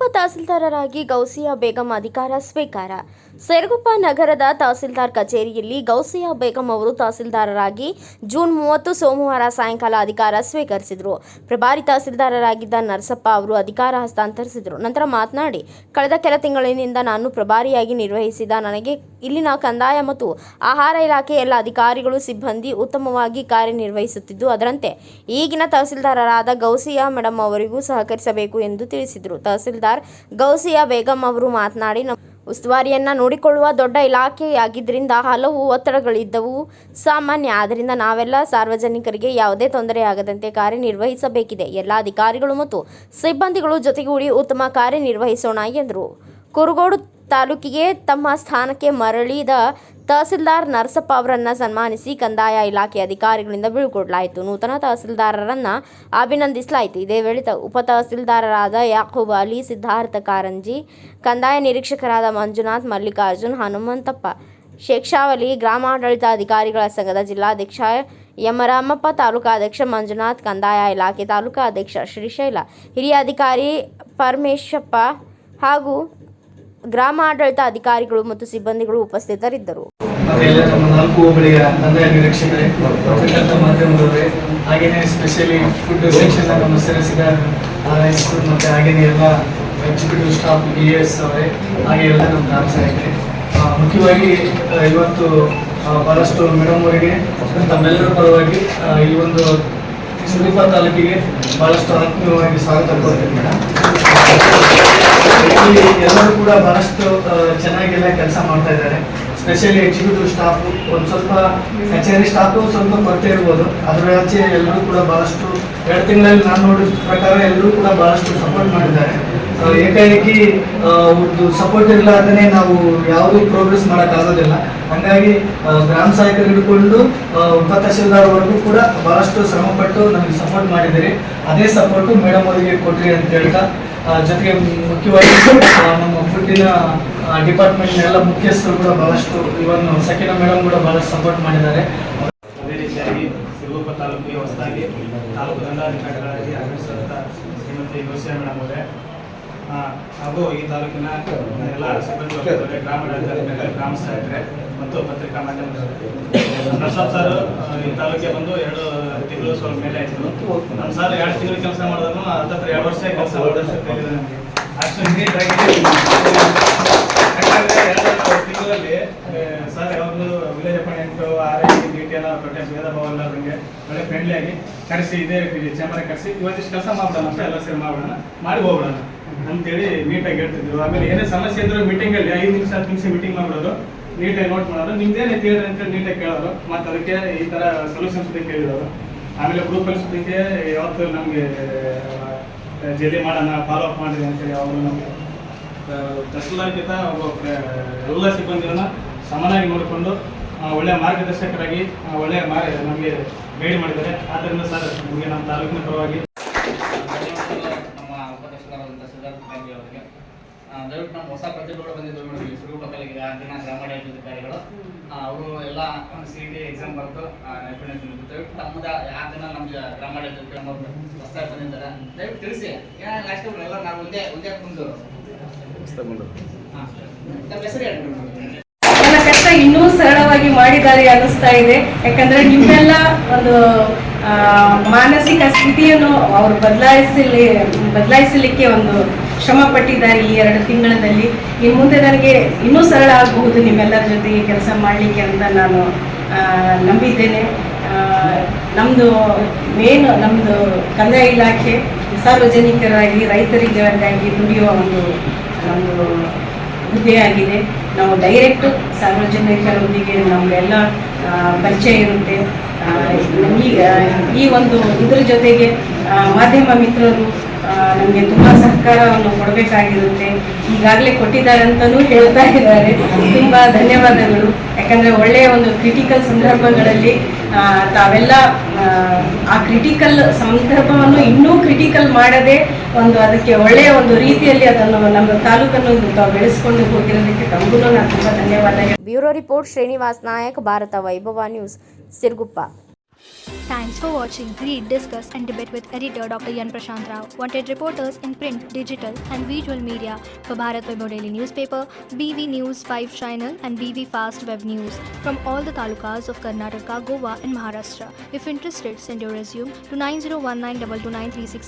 ಅಪರೂಪ ತಹಸೀಲ್ದಾರರಾಗಿ ಗೌಸಿಯಾ ಬೇಗಂ ಅಧಿಕಾರ ಸ್ವೀಕಾರ. ಸಿರುಗುಪ್ಪ ನಗರದ ತಹಸೀಲ್ದಾರ್ ಕಚೇರಿಯಲ್ಲಿ ಗೌಸಿಯಾ ಬೇಗಂ ಅವರು ತಹಸೀಲ್ದಾರರಾಗಿ ಜೂನ್ 30 ಸೋಮವಾರ ಸಾಯಂಕಾಲ ಅಧಿಕಾರ ಸ್ವೀಕರಿಸಿದರು. ಪ್ರಭಾರಿ ತಹಸೀಲ್ದಾರರಾಗಿದ್ದ ನರಸಪ್ಪ ಅವರು ಅಧಿಕಾರ ಹಸ್ತಾಂತರಿಸಿದರು. ನಂತರ ಮಾತನಾಡಿ, ಕಳೆದ ಕೆಲ ತಿಂಗಳಿನಿಂದ ನಾನು ಪ್ರಭಾರಿಯಾಗಿ ನಿರ್ವಹಿಸಿದ ನನಗೆ ಇಲ್ಲಿನ ಕಂದಾಯ ಮತ್ತು ಆಹಾರ ಇಲಾಖೆ ಎಲ್ಲ ಅಧಿಕಾರಿಗಳು ಸಿಬ್ಬಂದಿ ಉತ್ತಮವಾಗಿ ಕಾರ್ಯನಿರ್ವಹಿಸುತ್ತಿದ್ದು, ಅದರಂತೆ ಈಗಿನ ತಹಸೀಲ್ದಾರರಾದ ಗೌಸಿಯಾ ಮೇಡಂ ಅವರಿಗೂ ಸಹಕರಿಸಬೇಕು ಎಂದು ತಿಳಿಸಿದರು. ತಹಸೀಲ್ದಾರ್ ಗೌಸಿಯಾ ಬೇಗಂ ಅವರು ಮಾತನಾಡಿ, ಉಸ್ತುವಾರಿಯನ್ನು ನೋಡಿಕೊಳ್ಳುವ ದೊಡ್ಡ ಇಲಾಖೆಯಾಗಿದ್ದರಿಂದ ಹಲವು ಒತ್ತಡಗಳಿದ್ದವು ಸಾಮಾನ್ಯ. ಆದ್ದರಿಂದ ನಾವೆಲ್ಲ ಸಾರ್ವಜನಿಕರಿಗೆ ಯಾವುದೇ ತೊಂದರೆಯಾಗದಂತೆ ಕಾರ್ಯನಿರ್ವಹಿಸಬೇಕಿದೆ. ಎಲ್ಲ ಅಧಿಕಾರಿಗಳು ಮತ್ತು ಸಿಬ್ಬಂದಿಗಳು ಜೊತೆಗೂಡಿ ಉತ್ತಮ ಕಾರ್ಯನಿರ್ವಹಿಸೋಣ ಎಂದರು. ಕುರುಗೋಡು ತಾಲೂಕಿಗೆ ತಮ್ಮ ಸ್ಥಾನಕ್ಕೆ ಮರಳಿದ ತಹಸೀಲ್ದಾರ್ ನರಸಪ್ಪ ಅವರನ್ನು ಸನ್ಮಾನಿಸಿ ಕಂದಾಯ ಇಲಾಖೆ ಅಧಿಕಾರಿಗಳಿಂದ ಬೀಳ್ಕೊಡಲಾಯಿತು. ನೂತನ ತಹಸೀಲ್ದಾರರನ್ನು ಅಭಿನಂದಿಸಲಾಯಿತು. ಇದೇ ವೇಳೆ ಉಪ ತಹಸೀಲ್ದಾರರಾದ ಯಾಕೂಬ್ ಅಲಿ, ಸಿದ್ಧಾರ್ಥ ಕಾರಂಜಿ, ಕಂದಾಯ ನಿರೀಕ್ಷಕರಾದ ಮಂಜುನಾಥ್, ಮಲ್ಲಿಕಾರ್ಜುನ್, ಹನುಮಂತಪ್ಪ, ಶೇಕ್ಷಾವಲಿ, ಗ್ರಾಮಾಡಳಿತ ಅಧಿಕಾರಿಗಳ ಸಂಘದ ಜಿಲ್ಲಾಧ್ಯಕ್ಷ ಯಮರಾಮಪ್ಪ, ತಾಲೂಕಾಧ್ಯಕ್ಷ ಮಂಜುನಾಥ್, ಕಂದಾಯ ಇಲಾಖೆ ತಾಲೂಕಾಧ್ಯಕ್ಷ ಶ್ರೀಶೈಲ, ಹಿರಿಯ ಅಧಿಕಾರಿ ಪರಮೇಶಪ್ಪ ಹಾಗೂ ಗ್ರಾಮಾಡಳಿತ ಅಧಿಕಾರಿಗಳು ಮತ್ತು ಸಿಬ್ಬಂದಿಗಳು ಉಪಸ್ಥಿತರಿದ್ದರು. ನಮ್ಮ 4 ಹೋಬಳಿಯ ಕಂದಾಯ ನಿರೀಕ್ಷಕರೇ, ಪತ್ರಕರ್ತ ಮಾಧ್ಯಮದವರೇ, ಹಾಗೆಯೇ ಸ್ಪೆಷಲಿ ಫುಡ್ ಸೆಕ್ಷನ್ ನಮ್ಮ ಸೇರಿಸಿದ ಮತ್ತು ಹಾಗೆಯೇ ಎಲ್ಲ ಎಕ್ಸಿಕ್ಯೂಟಿವ್ ಸ್ಟಾಫ್ BS ಅವರೇ, ಹಾಗೆ ಎಲ್ಲ ನಮ್ಮ ಗ್ರಾಮ ಸಹಾಯಕರೇ, ಮುಖ್ಯವಾಗಿ ಇವತ್ತು ಬಹಳಷ್ಟು ಮೇಡಮ್ ಅವರಿಗೆ ತಮ್ಮೆಲ್ಲರ ಪರವಾಗಿ ಈ ಒಂದು ಸಿರುಗುಪ್ಪ ತಾಲೂಕಿಗೆ ಬಹಳಷ್ಟು ಆತ್ಮೀಯವಾಗಿ ಸ್ವಾಗತ ಕೊಡ್ತೀನಿ ಮೇಡಮ್. ಎಲ್ಲರೂ ಕೂಡ ಬಹಳಷ್ಟು ಚೆನ್ನಾಗೆಲ್ಲ ಕೆಲಸ ಮಾಡ್ತಾ ಇದ್ದಾರೆ. ಸ್ಪೆಷಲಿ ಎಕ್ಸಿಕ್ಯೂಟಿವ್ ಸ್ಟಾಫ್, ಒಂದು ಸ್ವಲ್ಪ ಕಚೇರಿ ಸ್ಟಾಫು ಸ್ವಲ್ಪ ಕೊರತೆ ಇರ್ಬೋದು, ಅದರ ಆಚೆ ಎಲ್ಲರೂ ಕೂಡ ಬಹಳಷ್ಟು 2 ತಿಂಗಳಲ್ಲಿ ನಾನು ನೋಡಿದ ಪ್ರಕಾರ ಎಲ್ಲರೂ ಕೂಡ ಬಹಳಷ್ಟು ಸಪೋರ್ಟ್ ಮಾಡಿದ್ದಾರೆ. ಏಕಾಏಕಿ ಒಂದು ಸಪೋರ್ಟ್ ಇರಲಾರ್ದೇ ನಾವು ಯಾವುದೂ ಪ್ರೋಗ್ರೆಸ್ ಮಾಡೋಕ್ಕಾಗೋದಿಲ್ಲ. ಹಾಗಾಗಿ ಗ್ರಾಮ ಸಹಾಯಕರು ಹಿಡ್ಕೊಂಡು ಉಪ ತಹಸೀಲ್ದಾರ್ವರೆಗೂ ಕೂಡ ಬಹಳಷ್ಟು ಶ್ರಮಪಟ್ಟು ನಮಗೆ ಸಪೋರ್ಟ್ ಮಾಡಿದ್ದೀರಿ. ಅದೇ ಸಪೋರ್ಟು ಮೇಡಮ್ ಅವರಿಗೆ ಕೊಟ್ರಿ ಅಂತ ಹೇಳ್ತಾ, ಜೊತೆಗೆ ಮುಖ್ಯವಾಗಿ ನಮ್ಮ ಫುಡ್ಡಿನ ಡಿಪಾರ್ಟ್ಮೆಂಟ್ನ ಎಲ್ಲ ಮುಖ್ಯಸ್ಥರು ಕೂಡ ಬಹಳಷ್ಟು, ಇವನ್ ಸಕೀನಾ ಮೇಡಮ್ ಕೂಡ ಬಹಳಷ್ಟು ಸಪೋರ್ಟ್ ಮಾಡಿದ್ದಾರೆ. ಅದೇ ರೀತಿಯಾಗಿ ಸಿರುಗುಪ್ಪ ತಾಲೂಕಿಗೆ ಹೊಸದಾಗಿ ತಾಲೂಕು ದಂಡಾಧಿಕಾರಿಗಳಾಗಿ ಆಗಮಿಸಿದಂಥ ಶ್ರೀಮತಿ ಗೌಸಿಯಾ ಮೇಡಮ್ ಅವರೇ, ಹಾಗೂ ಈ ತಾಲೂಕಿನ ಎಲ್ಲ ಸಿಬ್ಬಂದಿ ವರ್ಗದವರೇ, ಗ್ರಾಮಾಡಳಿತ ಗ್ರಾಮ ಸಹಾಯಕರೇ ಮತ್ತು ಪತ್ರಿಕಾ ಮಾಧ್ಯಮದವರೇ. ನರಸಪ್ಪ ಸರ್ ಈ ತಾಲೂಕಿಗೆ ಬಂದು 2 ತಿಂಗಳು ಸ್ವಲ್ಪ ಮೇಲೆ ಆಯಿತು. ನಮ್ಮ ಸರ್ 2 ತಿಂಗಳು ಕೆಲಸ ಮಾಡಿದ್ರು, ಹತ್ತತ್ರ 2 ವರ್ಷ ಕೆಲಸ ಮಾಡಿದ್ರೆ ಅಷ್ಟು ನೀಟಾಗಿ. ಯಾಕಂದರೆ 2 ತಿಂಗಳಲ್ಲಿ ಸರ್ ಯಾವಾಗಲೂ ವಿಲೇಜ್ ಅಪಾಯಿಂಟ್ಮೆಂಟು, ಆರೈಕೆ, ಡ್ಯೂಟಿ ಎಲ್ಲ ಪ್ರೊಟೆಕ್ಟ್ ಭೇದ ಭಾವ ಇಲ್ಲದಂಗೆ ಒಳ್ಳೆ ಫ್ರೆಂಡ್ಲಿ ಆಗಿ ಕರೆಸಿ, ಇದೇ ಚೇಂಬರ್ಗೆ ಕರೆಸಿ ಇವತ್ತಿಷ್ಟು ಕೆಲಸ ಮಾಡ್ಬಿಡೋಣ ಅಂತ ಎಲ್ಲ ಸೇರಿ ಮಾಡ್ಬಿಡೋಣ, ಮಾಡಿ ಹೋಗ್ಬಿಡೋಣ ಅಂತೇಳಿ ನೀಟಾಗಿ ಹೇಳ್ತಿದ್ರು. ಆಮೇಲೆ ಏನೇ ಸಮಸ್ಯೆ ಇದ್ರು ಮೀಟಿಂಗಲ್ಲಿ 5 ನಿಮಿಷ 10 ನಿಮಿಷ ಮೀಟಿಂಗ್ ಮಾಡಿಬಿಡೋದು, ನೀಟಾಗಿ ನೋಟ್ ಮಾಡೋದು, ನಿಮ್ದೇನೈತೆ ಹೇಳ್ರಿ ಅಂತೇಳಿ ನೀಟಾಗಿ ಕೇಳೋದು, ಮತ್ತು ಅದಕ್ಕೆ ಈ ಥರ ಸೊಲ್ಯೂಷನ್ ಸುದ್ದಿ ಕೇಳಿರೋದು. ಆಮೇಲೆ ಗ್ರೂಪಲ್ಲಿ ಸುದ್ದಿಗೆ ಯಾವತ್ತು ನಮಗೆ ಜಲ್ದಿ ಮಾಡೋಣ, ಫಾಲೋ ಅಪ್ ಮಾಡಿರಿ ಅಂತೇಳಿ ಅವರು ನಮಗೆ ತಹಸೀಲ್ದಾರ್ಗಿಂತ ಎಲ್ಲ ಸಿಬ್ಬಂದಿಗಳನ್ನ ಸಮನಾಗಿ ನೋಡಿಕೊಂಡು ಒಳ್ಳೆಯ ಮಾರ್ಗದರ್ಶಕರಾಗಿ ಒಳ್ಳೆಯ ನಮಗೆ ಗೈಡ್ ಮಾಡಿದ್ದಾರೆ. ಆದ್ದರಿಂದ ಸರ್ ನಿಮಗೆ ನಮ್ಮ ತಾಲೂಕಿನ ಪರವಾಗಿ ನಮ್ಮ ಉಪ ತಹಸೀಲ್ದಾರ್ ಸಿದ್ಧಾರ್ಥ ಕಾರಂಜಿ ಅವರಿಗೆ ದಯವಿಟ್ಟು ನಮ್ಮ ಹೊಸ ಪ್ರತಿಭೆಗಳು ಬಂದಿದ್ದು ನೋಡಿ, ಸಿರುಗುಪ್ಪ ತಾಲೂಕಿಗೆ 6 ಜನ ಗ್ರಾಮಾಡಳಿತ ಅಧಿಕಾರಿಗಳು, ಅವರು ಎಲ್ಲ CET ಎಕ್ಸಾಮ್ ಬರೆದು ನೈಪುಣ್ಯ ತಿಳಿದು, ದಯವಿಟ್ಟು ತಮ್ಮದ 6 ಜನ ನಮ್ಮ ಗ್ರಾಮಾಡಳಿತ ಅಧಿಕಾರಿ ಹೊಸದಾಗಿ ಬಂದಿದ್ದಾರೆ. ದಯವಿಟ್ಟು ತಿಳಿಸಿ, ಏನಾಗ ಲಾಸ್ಟ್ ಎಲ್ಲ ನಾವು ಒಂದೇ ಕುಂದು ನಮ್ಮ ಹೆಸರು ಹೇಳ್ಬಿಟ್ಟು ನನ್ನ ಕಷ್ಟ ಇನ್ನೂ ಸರಳವಾಗಿ ಮಾಡಿದ್ದಾರೆ ಅನ್ನಿಸ್ತಾ ಇದೆ. ಯಾಕಂದ್ರೆ ನಿಮ್ಮೆಲ್ಲ ಒಂದು ಮಾನಸಿಕ ಸ್ಥಿತಿಯನ್ನು ಅವರು ಬದಲಾಯಿಸಲಿಕ್ಕೆ ಒಂದು ಶ್ರಮ ಪಟ್ಟಿದ್ದಾರೆ ಈ 2 ತಿಂಗಳಲ್ಲಿ. ಇನ್ನು ಮುಂದೆ ನನಗೆ ಇನ್ನೂ ಸರಳ ಆಗಬಹುದು ನಿಮ್ಮೆಲ್ಲರ ಜೊತೆಗೆ ಕೆಲಸ ಮಾಡಲಿಕ್ಕೆ ಅಂತ ನಾನು ನಂಬಿದ್ದೇನೆ. ನಮ್ಮದು ನಮ್ಮದು ಕಂದಾಯ ಇಲಾಖೆ ಸಾರ್ವಜನಿಕರಾಗಿ ರೈತರಿಗಾಗಿ ದುಡಿಯುವ ಒಂದು ಹುದ್ದೆಯಾಗಿದೆ. ನಾವು ಡೈರೆಕ್ಟ್ ಸಾರ್ವಜನಿಕರೊಂದಿಗೆ ನಮಗೆಲ್ಲ ಪರಿಚಯ ಇರುತ್ತೆ. ಈ ಒಂದು ಇದ್ರ ಜೊತೆಗೆ ಮಾಧ್ಯಮ ಮಿತ್ರರು ನಮಗೆ ತುಂಬ ಸಹಕಾರವನ್ನು ಕೊಡಬೇಕಾಗಿರುತ್ತೆ. ಈಗಾಗಲೇ ಕೊಟ್ಟಿದ್ದಾರೆ ಅಂತಲೂ ಹೇಳ್ತಾ ಇದ್ದಾರೆ. ತುಂಬ ಧನ್ಯವಾದಗಳು. ಯಾಕಂದರೆ ಒಳ್ಳೆಯ ಒಂದು ಕ್ರಿಟಿಕಲ್ ಸಂದರ್ಭಗಳಲ್ಲಿ ತಾವೆಲ್ಲ ಆ ಕ್ರಿಟಿಕಲ್ ಸಂದರ್ಭವನ್ನು ಇನ್ನೂ ಕ್ರಿಟಿಕಲ್ ಮಾಡದೆ ಅದಕ್ಕೆ ಒಳ್ಳೆಯ ಒಂದು ರೀತಿಯಲ್ಲಿ ಅದನ್ನು ನಮ್ಮ ತಾಲೂಕನ್ನು ತಾವು ಬೆಳೆಸ್ಕೊಂಡು ಹೋಗಿರೋದಕ್ಕೆ ತಮಗೂ ನಾನು ತುಂಬ ಧನ್ಯವಾದ. ಬ್ಯೂರೋ ರಿಪೋರ್ಟ್ ಶ್ರೀನಿವಾಸ್ ನಾಯಕ್, ಭಾರತ ವೈಭವ news, Siruguppa. Thanks for watching. Read, discuss, and debate with editor Dr. Yan Prashant Rao. Wanted reporters in print, digital, and visual media for Bharat Vaibhav Daily Newspaper, BV News 5 Channel, and BV Fast Web News from all the talukas of Karnataka, Goa, and Maharashtra. If interested, send your resume to 9019229369.